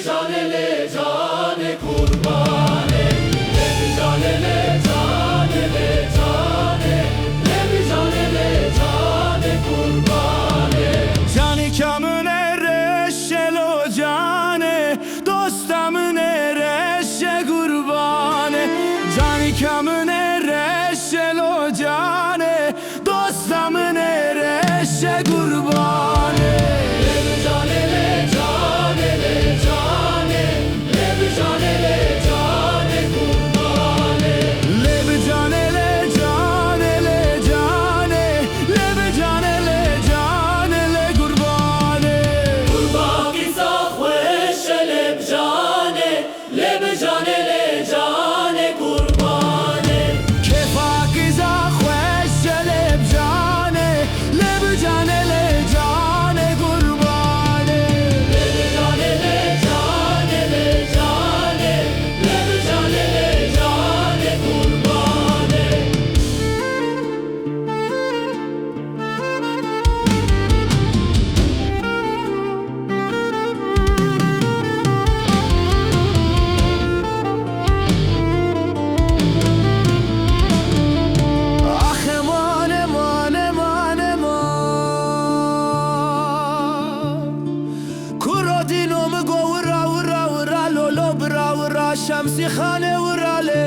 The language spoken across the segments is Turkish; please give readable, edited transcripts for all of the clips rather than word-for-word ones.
jane le jane kurbane, lebi jane le jane le jane, lebi jane le jane kurbane. Jani kamune reşelo jane, dostamune reşe kurbane. Jani kamune reşelo jane, dostamune reşe kurbane. Lebi jane le jane le jane, lebi jane le jane kurbane. Lebi jane le jane le jane, lebi jane le jane le kurbane. Kurban isa khwesh leb jane, leb jane le jane kurbane. Kefakiza khwesh leb jane, leb jane le jane kurbane. Leb jane le jane le jane, leb jane le jane kurbane. Ah eman eman eman eman. Kurodino mu go ura ura ura lolo bra ura shamsi khane urale.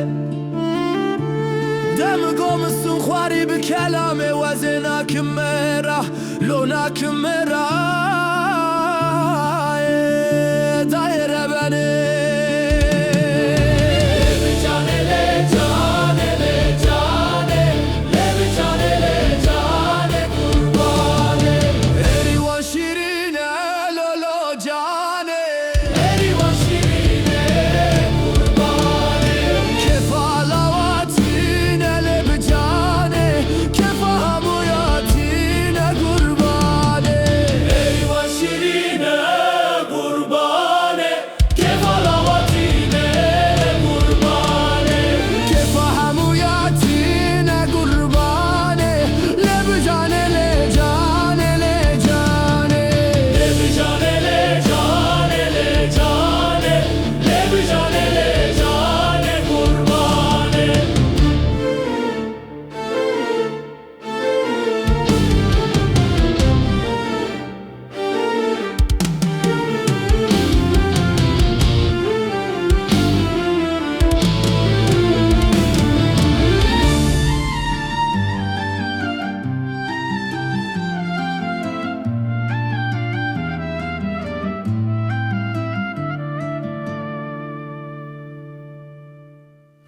Dem go musun khwari bi kalame wazena kmera lona kmera.